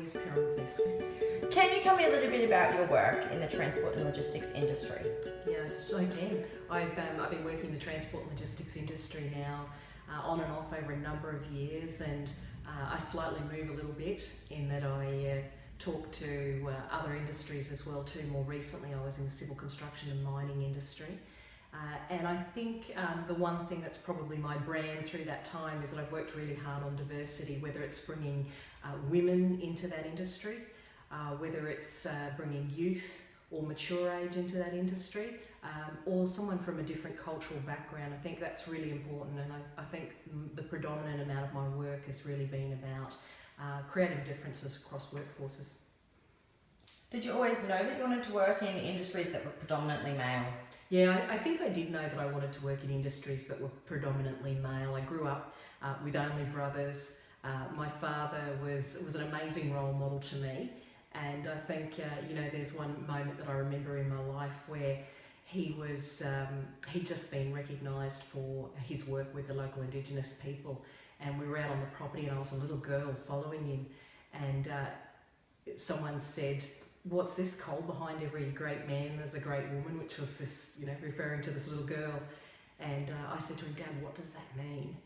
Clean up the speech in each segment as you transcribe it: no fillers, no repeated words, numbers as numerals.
Louise Perron-Fisk. Can you tell me a little bit about your work in the transport and logistics industry? Yes, I can. I've been working in the transport and logistics industry now on and off over a number of years, and I slightly move a little bit in that I talk to other industries as well too. More recently I was in the civil construction and mining industry. And I think the one thing that's probably my brand through that time is that I've worked really hard on diversity, whether it's bringing women into that industry, whether it's bringing youth or mature age into that industry, or someone from a different cultural background. I think that's really important, and I think the predominant amount of my work has really been about creating differences across workforces. Did you always know that you wanted to work in industries that were predominantly male? Yeah, I think I did know that I wanted to work in industries that were predominantly male. I grew up with only brothers. My father was an amazing role model to me, and I think there's one moment that I remember in my life where he'd just been recognised for his work with the local Indigenous people, and we were out on the property and I was a little girl following him, and someone said, "What's this, Cole? Behind every great man there's a great woman," which was this, referring to this little girl. And I said to him, "Dad, what does that mean?"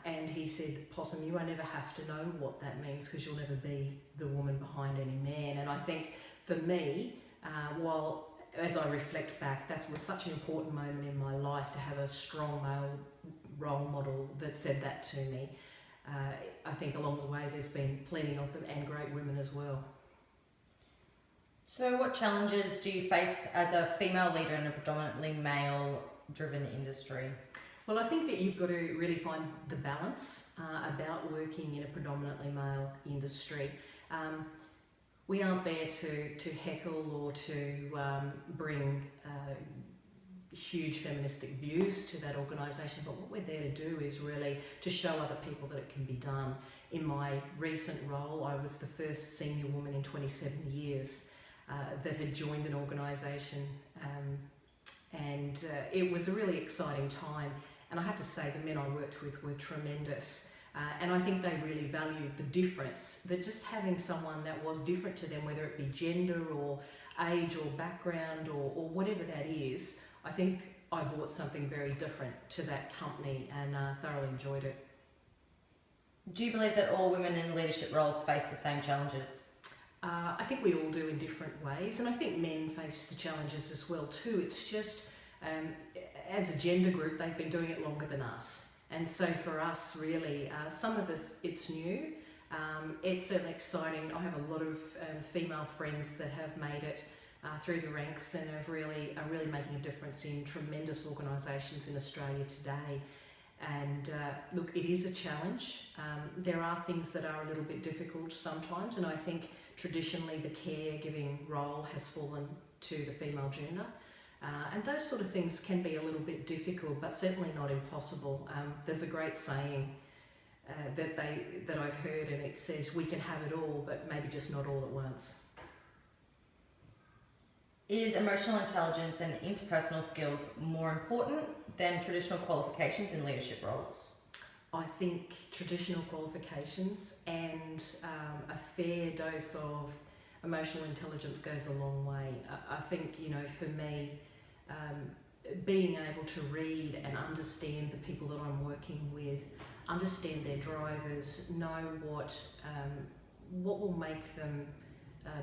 And he said, "Possum, you won't ever have to know what that means because you'll never be the woman behind any man." And I think for me, while as I reflect back, that was such an important moment in my life to have a strong male role model that said that to me. I think along the way there's been plenty of them, and great women as well. So what challenges do you face as a female leader in a predominantly male-driven industry? Well, I think that you've got to really find the balance about working in a predominantly male industry. We aren't there to heckle or to bring huge feministic views to that organisation, but what we're there to do is really to show other people that it can be done. In my recent role, I was the first senior woman in 27 years that had joined an organisation, and it was a really exciting time. And I have to say the men I worked with were tremendous, and I think they really valued the difference, that just having someone that was different to them, whether it be gender or age or background or whatever that is, I think I brought something very different to that company and thoroughly enjoyed it. Do you believe that all women in leadership roles face the same challenges? I think we all do in different ways, and I think men face the challenges as well too. It's just, as a gender group, they've been doing it longer than us. And so for us, really, some of us, it's new. It's certainly exciting. I have a lot of female friends that have made it through the ranks and are really making a difference in tremendous organisations in Australia today. And look, it is a challenge. There are things that are a little bit difficult sometimes, and I think traditionally the caregiving role has fallen to the female gender. And those sort of things can be a little bit difficult, but certainly not impossible. There's a great saying that I've heard, and it says, "We can have it all, but maybe just not all at once." Is emotional intelligence and interpersonal skills more important than traditional qualifications in leadership roles? I think traditional qualifications and a fair dose of emotional intelligence goes a long way. I think, for me, being able to read and understand the people that I'm working with, understand their drivers, know what will make them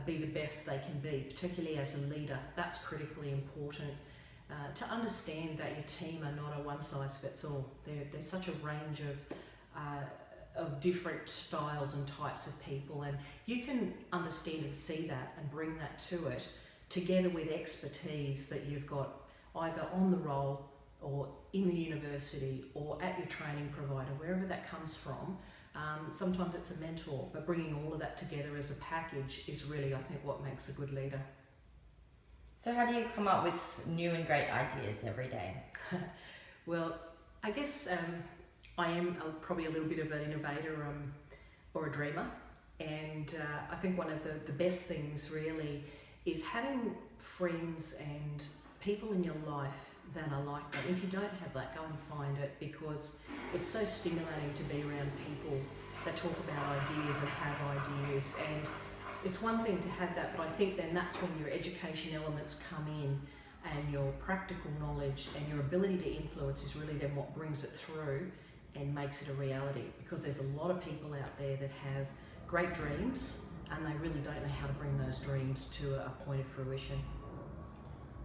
be the best they can be, particularly as a leader. That's critically important. To understand that your team are not a one-size-fits-all. There's such a range of different styles and types of people, and if you can understand and see that and bring that to it, together with expertise that you've got either on the role or in the university or at your training provider, wherever that comes from. Sometimes it's a mentor, but bringing all of that together as a package is really, I think, what makes a good leader. So how do you come up with new and great ideas every day? Well, I guess I am probably a little bit of an innovator or a dreamer, and I think one of the best things really is having friends and people in your life that are like that. If you don't have that, go and find it, because it's so stimulating to be around people that talk about ideas and have ideas. And it's one thing to have that, but I think then that's when your education elements come in, and your practical knowledge and your ability to influence is really then what brings it through and makes it a reality. Because there's a lot of people out there that have great dreams and they really don't know how to bring those dreams to a point of fruition.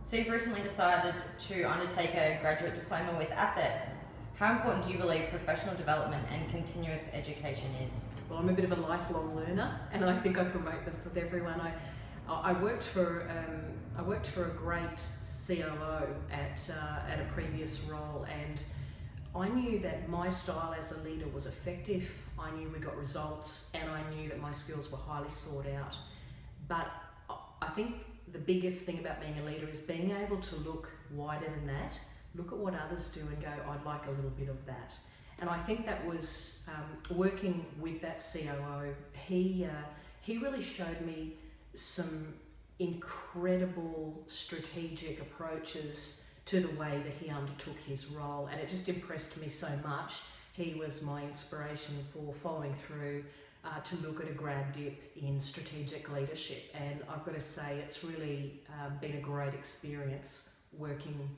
So you've recently decided to undertake a graduate diploma with ASSET. How important do you believe professional development and continuous education is? Well, I'm a bit of a lifelong learner, and I think I promote this with everyone. I worked for a great COO at a previous role, and I knew that my style as a leader was effective. I knew we got results, and I knew that my skills were highly sought out. But I think the biggest thing about being a leader is being able to look wider than that, look at what others do and go, I'd like a little bit of that. And I think that was working with that COO. He really showed me some incredible strategic approaches to the way that he undertook his role, and it just impressed me so much. He was my inspiration for following through to look at a grad dip in strategic leadership, and I've got to say it's really been a great experience working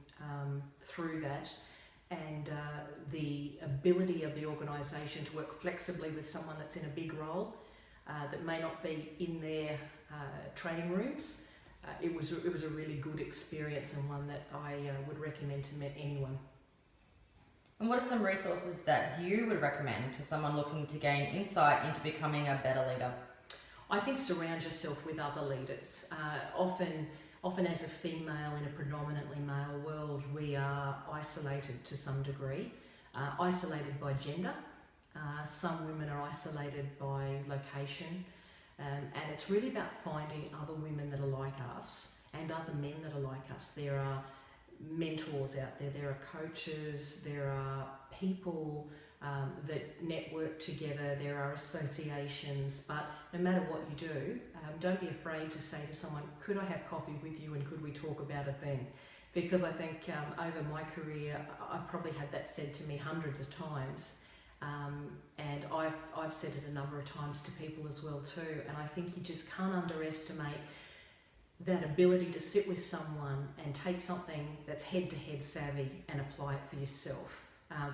through that, and the ability of the organisation to work flexibly with someone that's in a big role that may not be in their training rooms. It was a really good experience, and one that I would recommend to anyone. And what are some resources that you would recommend to someone looking to gain insight into becoming a better leader? I think surround yourself with other leaders. Often as a female in a predominantly male world, we are isolated to some degree, isolated by gender. Some women are isolated by location, and it's really about finding other women that are like us and other men that are like us. There are mentors out there, there are coaches, there are people that network together, there are associations, but no matter what you do, don't be afraid to say to someone, could I have coffee with you and could we talk about a thing? Because I think over my career, I've probably had that said to me hundreds of times, and I've said it a number of times to people as well too, and I think you just can't underestimate that ability to sit with someone and take something that's head-to-head savvy and apply it for yourself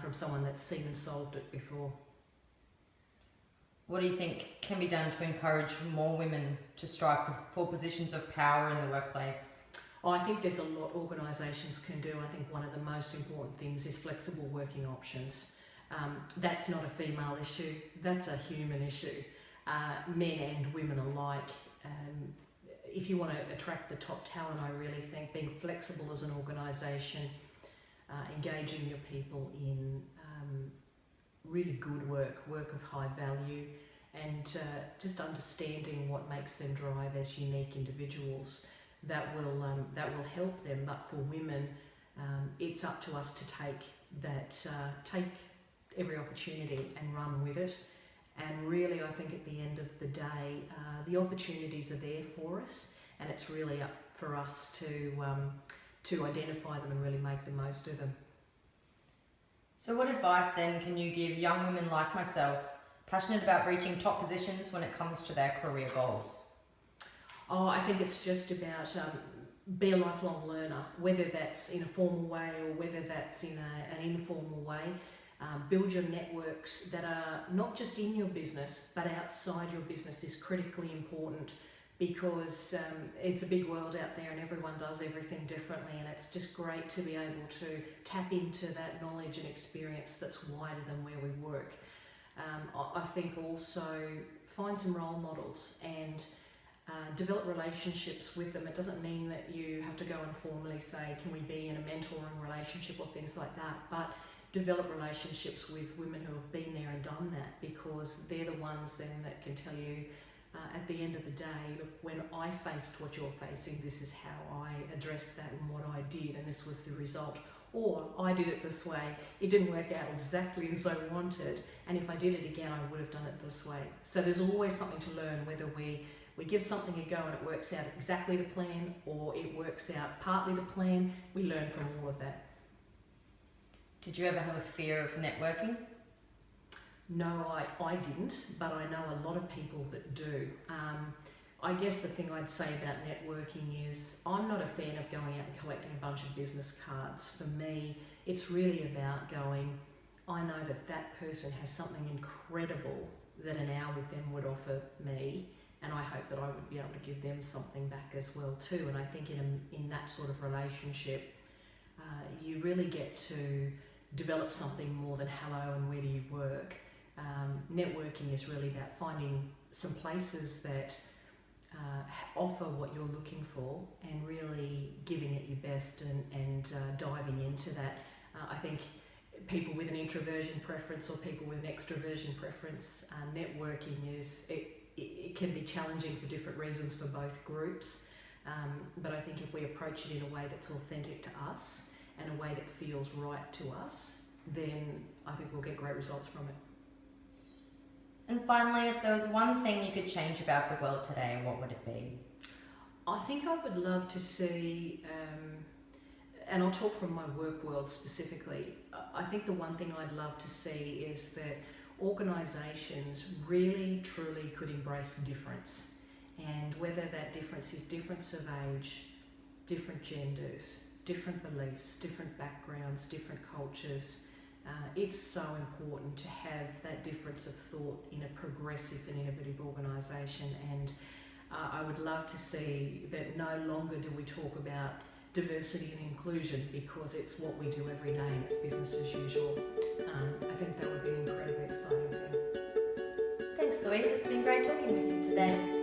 from someone that's seen and solved it before. What do you think can be done to encourage more women to strive for positions of power in the workplace? I think there's a lot organisations can do. I think one of the most important things is flexible working options. That's not a female issue, that's a human issue. Men and women alike. If you want to attract the top talent, I really think being flexible as an organisation, engaging your people in really good work of high value, and just understanding what makes them drive as unique individuals, that will help them. But for women, it's up to us to take every opportunity and run with it. And really, I think at the end of the day, the opportunities are there for us, and it's really up for us to identify them and really make the most of them. So what advice then can you give young women like myself, passionate about reaching top positions when it comes to their career goals? I think it's just about be a lifelong learner, whether that's in a formal way or whether that's in an informal way. Build your networks that are not just in your business but outside your business is critically important, because it's a big world out there and everyone does everything differently, and it's just great to be able to tap into that knowledge and experience that's wider than where we work. I think also find some role models and develop relationships with them. It doesn't mean that you have to go and formally say, can we be in a mentoring relationship or things like that, but develop relationships with women who have been there and done that, because they're the ones then that can tell you at the end of the day, look, when I faced what you're facing, this is how I addressed that and what I did, and this was the result. Or I did it this way, it didn't work out exactly as I wanted, and if I did it again, I would have done it this way. So there's always something to learn, whether we give something a go and it works out exactly to plan, or it works out partly to plan. We learn from all of that. Did you ever have a fear of networking? No, I didn't, but I know a lot of people that do. I guess the thing I'd say about networking is I'm not a fan of going out and collecting a bunch of business cards. For me, it's really about going, I know that that person has something incredible that an hour with them would offer me, and I hope that I would be able to give them something back as well too. And I think in that sort of relationship, you really get to develop something more than hello and where do you work. Networking is really about finding some places that offer what you're looking for and really giving it your best and diving into that. I think people with an introversion preference or people with an extroversion preference, networking it can be challenging for different reasons for both groups. But I think if we approach it in a way that's authentic to us and a way that feels right to us, then I think we'll get great results from it. And finally, if there was one thing you could change about the world today, what would it be? I think I would love to see, and I'll talk from my work world specifically, I think the one thing I'd love to see is that organisations really truly could embrace difference, and whether that difference is difference of age, different genders, different beliefs, different backgrounds, different cultures. It's so important to have that difference of thought in a progressive and innovative organisation, and I would love to see that no longer do we talk about diversity and inclusion because it's what we do every day and it's business as usual. I think that would be an incredibly exciting thing. Thanks, Louise. It's been great talking with you today.